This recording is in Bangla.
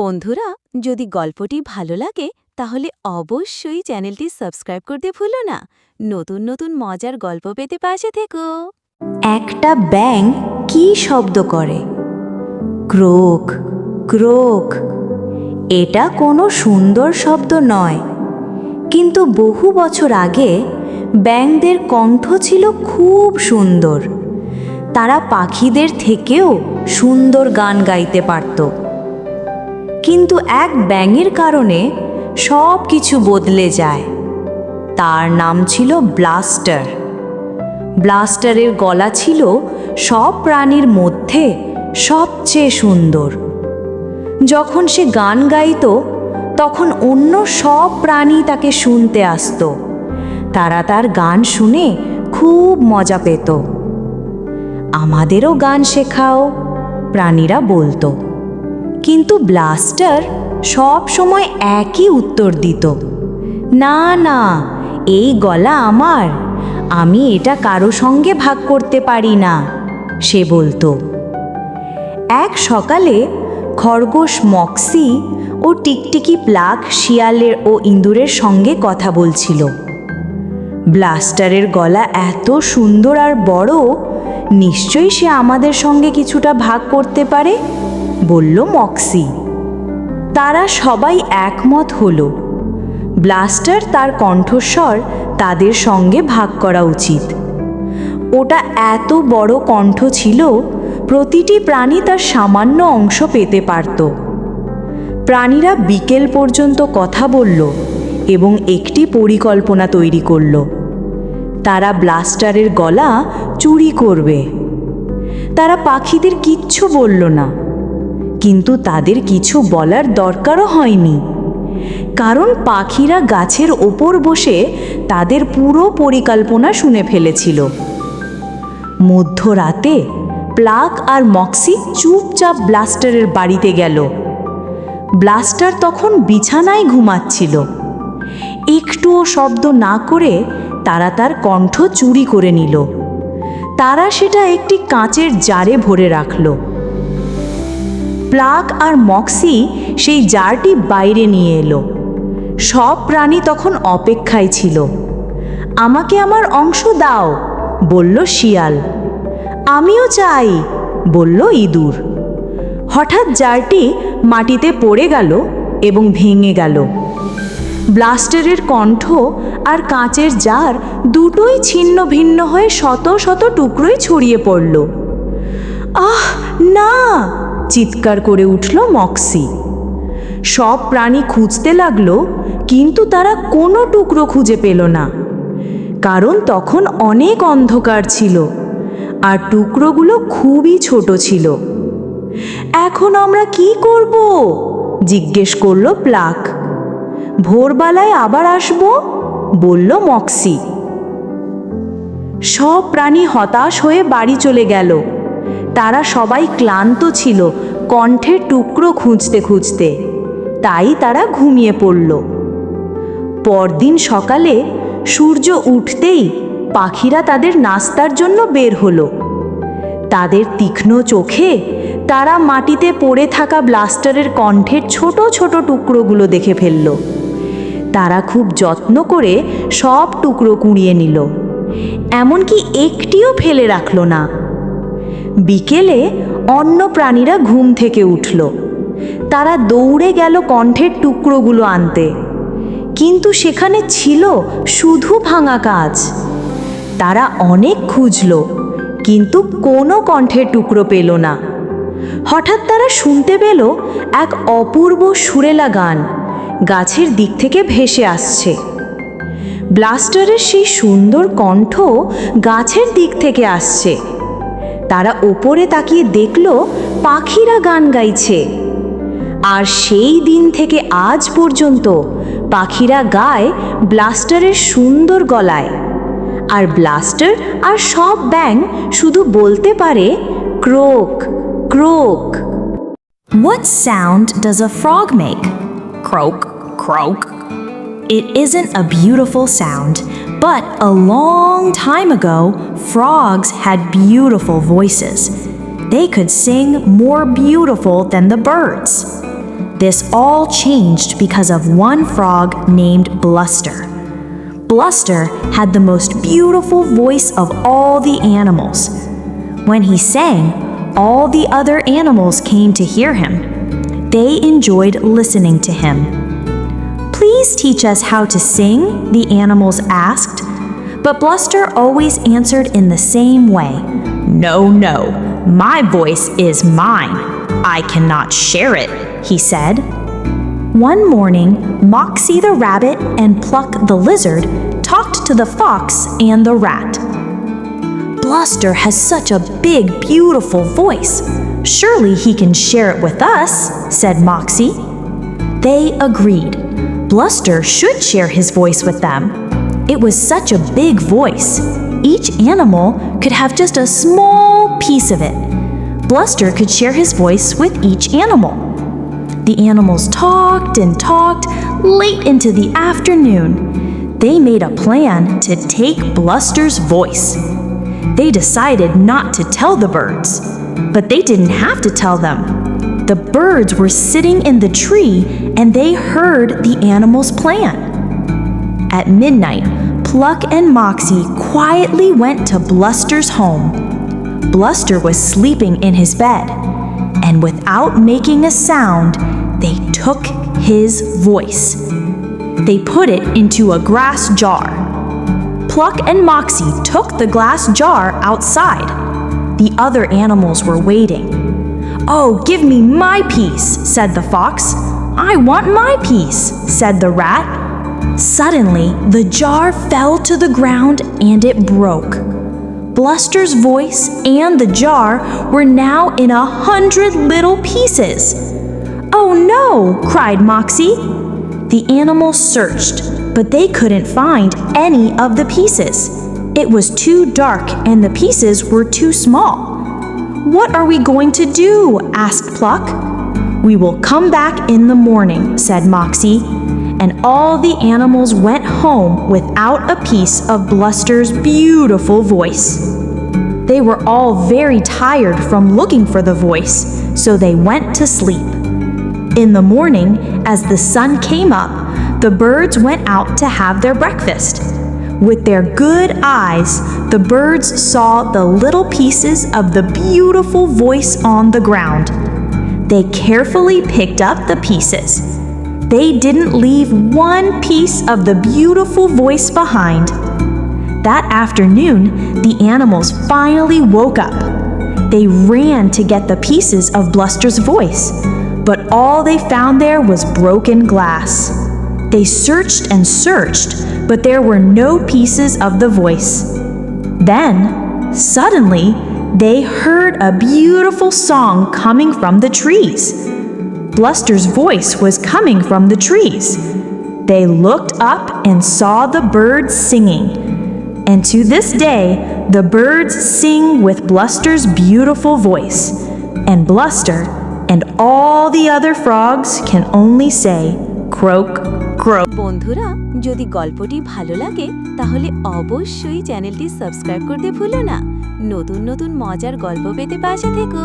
বন্ধুরা, যদি গল্পটি ভালো লাগে তাহলে অবশ্যই চ্যানেলটি সাবস্ক্রাইব করতে ভুলো না। নতুন নতুন মজার গল্প পেতে পাশে থেকো। একটা ব্যাঙ কি শব্দ করে? ক্রোক ক্রোক। এটা কোনো সুন্দর শব্দ নয়, কিন্তু বহু বছর আগে ব্যাঙদের কণ্ঠ ছিল খুব সুন্দর। তারা পাখিদের থেকেও সুন্দর গান গাইতে পারত। কিন্তু এক ব্যাঙের কারণে সব কিছু বদলে যায়। তার নাম ছিল ব্লাস্টার। ব্লাস্টারের গলা ছিল সব প্রাণীর মধ্যে সবচেয়ে সুন্দর। যখন সে গান গাইত তখন অন্য সব প্রাণী তাকে শুনতে আসতো। তারা তার গান শুনে খুব মজা পেত। আমাদেরও গান শেখাও, প্রাণীরা বলতো। কিন্তু ব্লাস্টার সব সময় একই উত্তর দিত, না না, এই গলা আমার, আমি এটা কারো সঙ্গে ভাগ করতে পারি না, সে বলতো। এক সকালে খরগোশ মক্সি ও টিকটিকি প্লাক শিয়ালের ও ইঁদুরের সঙ্গে কথা বলছিল। ব্লাস্টারের গলা এত সুন্দর আর বড়, নিশ্চয়ই সে আমাদের সঙ্গে কিছুটা ভাগ করতে পারে, বলল মক্সি। তারা সবাই একমত হলো, ব্লাস্টার তার কণ্ঠস্বর তাদের সঙ্গে ভাগ করা উচিত। ওটা এত বড় কণ্ঠ ছিল, প্রতিটি প্রাণী তার সামান্য অংশ পেতে পারত। প্রাণীরা বিকেল পর্যন্ত কথা বলল এবং একটি পরিকল্পনা তৈরি করল। তারা ব্লাস্টারের গলা চুরি করবে। তারা পাখিদের কিচ্ছু বলল না, কিন্তু তাদের কিছু বলার দরকারও হয়নি, কারণ পাখিরা গাছের ওপর বসে তাদের পুরো পরিকল্পনা শুনে ফেলেছিল। মধ্যরাতে প্লাক আর মক্সি চুপচাপ ব্লাস্টারের বাড়িতে গেল। ব্লাস্টার তখন বিছানায় ঘুমাচ্ছিল। একটুও শব্দ না করে তারা তার কণ্ঠ চুরি করে নিল। তারা সেটা একটি কাঁচের জারে ভরে রাখল। প্লাক আর মক্সি সেই জারটি বাইরে নিয়ে এলো। সব প্রাণী তখন অপেক্ষায় ছিল। আমাকে আমার অংশ দাও, বলল শিয়াল। আমিও চাই, বলল ইঁদুর। হঠাৎ জারটি মাটিতে পড়ে গেল এবং ভেঙে গেল। ব্লাস্টারের কণ্ঠ আর কাঁচের জার দুটোই ছিন্ন ভিন্ন হয়ে শত শত টুকরোই ছড়িয়ে পড়ল। আহ না, চিৎকার করে উঠল মক্সি। সব প্রাণী খুঁজতে লাগলো, কিন্তু তারা কোনো টুকরো খুঁজে পেল না, কারণ তখন অনেক অন্ধকার ছিল আর টুকরোগুলো খুবই ছোট ছিল। এখন আমরা কি করব? জিজ্ঞেস করল প্লাক। ভোরবেলায় আবার আসবো, বলল মক্সি। সব প্রাণী হতাশ হয়ে বাড়ি চলে গেল। তারা সবাই ক্লান্ত ছিল কণ্ঠের টুকরো খুঁজতে খুঁজতে, তাই তারা ঘুমিয়ে পড়ল। পরদিন সকালে সূর্য উঠতেই পাখিরা তাদের নাস্তার জন্য বের হলো। তাদের তীক্ষ্ণ চোখে তারা মাটিতে পড়ে থাকা ব্লাস্টারের কণ্ঠের ছোট ছোট টুকরোগুলো দেখে ফেলল। তারা খুব যত্ন করে সব টুকরো কুড়িয়ে নিল, এমনকি একটিও ফেলে রাখল না। বিকেলে অন্য প্রাণীরা ঘুম থেকে উঠল। তারা দৌড়ে গেল কণ্ঠের টুকরোগুলো আনতে, কিন্তু সেখানে ছিল শুধু ভাঙা কাঁচ। তারা অনেক খুঁজল, কিন্তু কোনো কণ্ঠের টুকরো পেল না। হঠাৎ তারা শুনতে পেল এক অপূর্ব সুরেলা গান গাছের দিক থেকে ভেসে আসছে। ব্লাস্টারের সেই সুন্দর কণ্ঠ গাছের দিক থেকে আসছে। তারা ওপরে তাকিয়ে দেখল পাখিরা গান গাইছে। আর সেই দিন থেকে আজ পর্যন্ত পাখিরা গায় ব্লাস্টারের সুন্দর গলায়। আর ব্লাস্টার আর সব ব্যাঙ শুধু বলতে পারে ক্রোক ক্রোক। What sound does a frog make? Croak, croak. It isn't a beautiful sound, but a long time ago, frogs had beautiful voices. They could sing more beautiful than the birds. This all changed because of one frog named Bluster. Bluster had the most beautiful voice of all the animals. When he sang, all the other animals came to hear him. They enjoyed listening to him. "Please teach us how to sing," the animals asked. But Bluster always answered in the same way. "No, no, my voice is mine. I cannot share it," he said. One morning, Moxie the rabbit and Pluck the lizard talked to the fox and the rat. "Bluster has such a big, beautiful voice. Surely he can share it with us," said Moxie. They agreed. Bluster should share his voice with them. It was such a big voice. Each animal could have just a small piece of it. Bluster could share his voice with each animal. The animals talked and talked late into the afternoon. They made a plan to take Bluster's voice. They decided not to tell the birds, but they didn't have to tell them. The birds were sitting in the tree and they heard the animals' plan. At midnight, Pluck and Moxie quietly went to Bluster's home. Bluster was sleeping in his bed, and without making a sound, they took his voice. They put it into a glass jar. Pluck and Moxie took the glass jar outside. The other animals were waiting. "Oh, give me my piece," said the fox. "I want my piece," said the rat. Suddenly, the jar fell to the ground and it broke. Bluster's voice and the jar were now in 100 little pieces. "Oh no!" cried Moxie. The animals searched, but they couldn't find any of the pieces. It was too dark and the pieces were too small. "What are we going to do?" asked Pluck. "We will come back in the morning," said Moxie. And all the animals went home without a piece of Bluster's beautiful voice. They were all very tired from looking for the voice, so they went to sleep. In the morning, as the sun came up, the birds went out to have their breakfast. With their good eyes, the birds saw the little pieces of the beautiful voice on the ground. They carefully picked up the pieces. They didn't leave one piece of the beautiful voice behind. That afternoon, the animals finally woke up. They ran to get the pieces of Bluster's voice, but all they found there was broken glass. They searched and searched, but there were no pieces of the voice. Then, suddenly, they heard a beautiful song coming from the trees. Bluster's voice was coming from the trees. They looked up and saw the birds singing. And to this day, the birds sing with Bluster's beautiful voice. And Bluster and all the other frogs can only say, croak, croak. বন্ধুরা, যদি গল্পটি ভালো লাগে তাহলে অবশ্যই চ্যানেলটি সাবস্ক্রাইব করতে ভুলো না। নতুন নতুন মজার গল্প পেতে পাশে থেকো।